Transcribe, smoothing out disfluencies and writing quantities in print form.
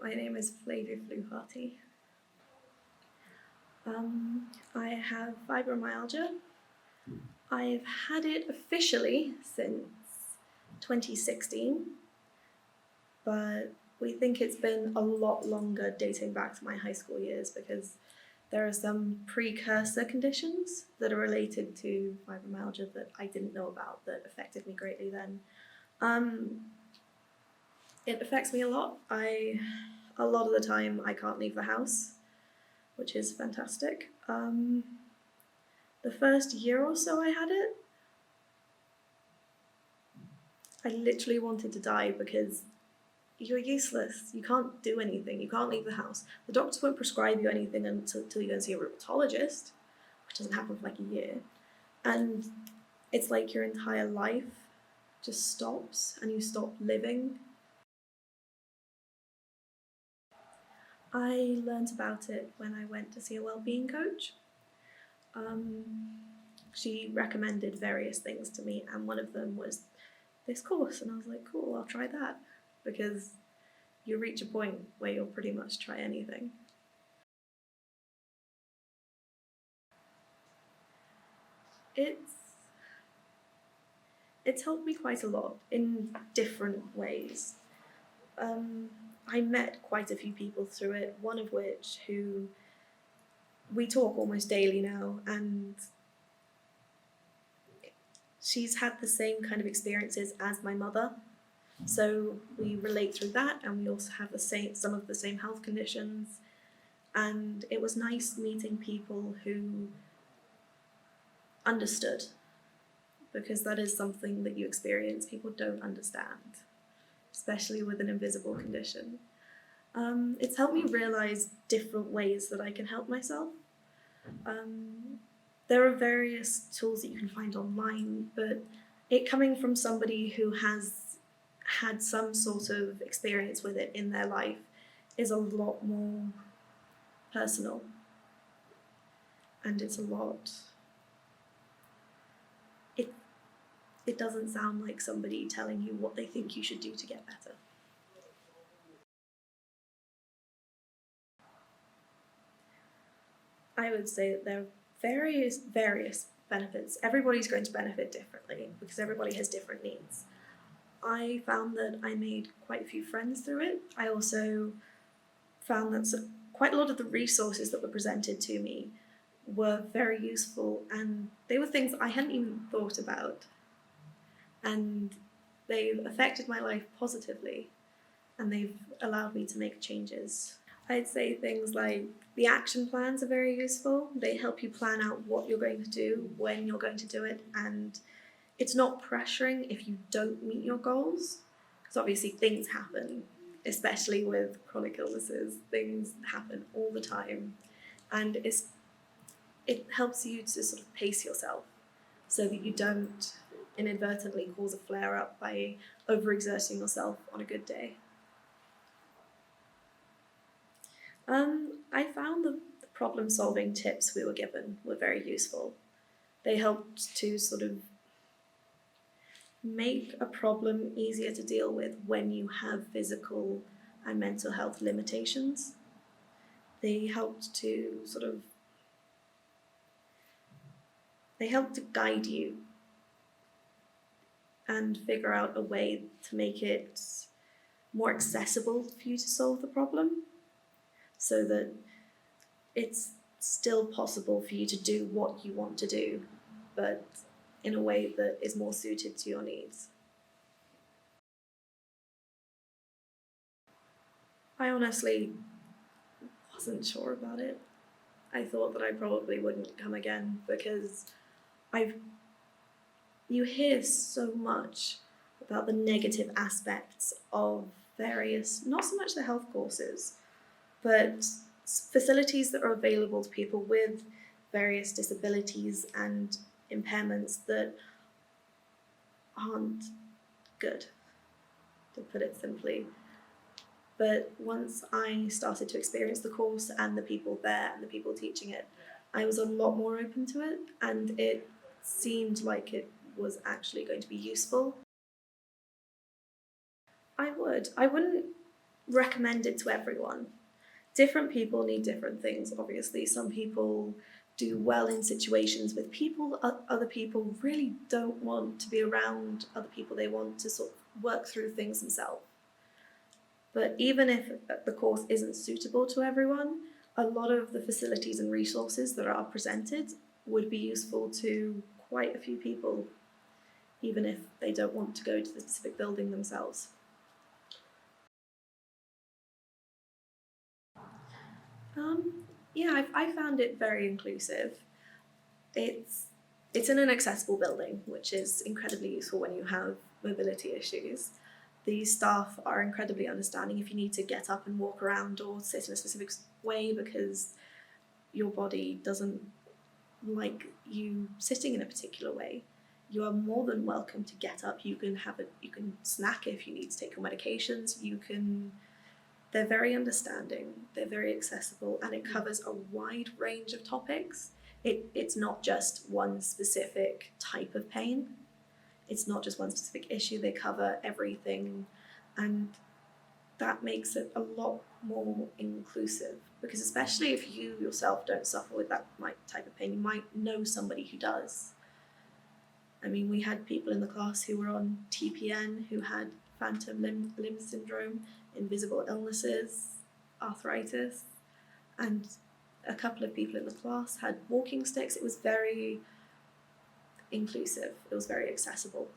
My name is Flavia. I have fibromyalgia. I've had it officially since 2016, but we think it's been a lot longer dating back to my high school years because there are some precursor conditions that are related to fibromyalgia that I didn't know about that affected me greatly then. It affects me a lot. A lot of the time I can't leave the house, which is fantastic. The first year or so I had it, I literally wanted to die because you're useless. You can't do anything. You can't leave the house. The doctors won't prescribe you anything until you go and see a rheumatologist, which doesn't happen for like a year. And it's like your entire life just stops and you stop living. I learned about it when I went to see a well-being coach. She recommended various things to me, and one of them was this course, and I was like, cool, I'll try that, because you reach a point where you'll pretty much try anything. It's helped me quite a lot in different ways. I met quite a few people through it, one of which who we talk almost daily now, and she's had the same kind of experiences as my mother. So we relate through that, and we also have some of the same health conditions. And it was nice meeting people who understood, because that is something that you experience people don't understand, especially with an invisible condition. It's helped me realize different ways that I can help myself. There are various tools that you can find online, but it coming from somebody who has had some sort of experience with it in their life is a lot more personal, and it's a lot. It doesn't sound like somebody telling you what they think you should do to get better. I would say that there are various benefits. Everybody's going to benefit differently because everybody has different needs. I found that I made quite a few friends through it. I also found that quite a lot of the resources that were presented to me were very useful, and they were things I hadn't even thought about. And they've affected my life positively, and they've allowed me to make changes. I'd say things like the action plans are very useful. They help you plan out what you're going to do, when you're going to do it, and it's not pressuring if you don't meet your goals, because obviously things happen, especially with chronic illnesses. Things happen all the time, and it helps you to sort of pace yourself so that you don't inadvertently cause a flare-up by overexerting yourself on a good day. I found the problem-solving tips we were given were very useful. They helped to sort of make a problem easier to deal with when you have physical and mental health limitations. They helped to guide you and figure out a way to make it more accessible for you to solve the problem, so that it's still possible for you to do what you want to do, but in a way that is more suited to your needs. I honestly wasn't sure about it. I thought that I probably wouldn't come again because you hear so much about the negative aspects of various, not so much the health courses, but facilities that are available to people with various disabilities and impairments that aren't good, to put it simply. But once I started to experience the course and the people there and the people teaching it, I was a lot more open to it, and it seemed like it was actually going to be useful. I wouldn't recommend it to everyone. Different people need different things, obviously. Some people do well in situations with people, other people really don't want to be around other people, they want to sort of work through things themselves. But even if the course isn't suitable to everyone, a lot of the facilities and resources that are presented would be useful to quite a few people, even if they don't want to go to the specific building themselves. Yeah, I found it very inclusive. It's in an accessible building, which is incredibly useful when you have mobility issues. The staff are incredibly understanding if you need to get up and walk around or sit in a specific way because your body doesn't like you sitting in a particular way. You are more than welcome to get up. You can snack if you need to take your medications. They're very understanding, they're very accessible, and it covers a wide range of topics. It's not just one specific type of pain, it's not just one specific issue, they cover everything, and that makes it a lot more inclusive, because especially if you yourself don't suffer with that type of pain, you might know somebody who does. I mean, we had people in the class who were on TPN, who had phantom limb syndrome, invisible illnesses, arthritis, and a couple of people in the class had walking sticks. It was very inclusive, it was very accessible.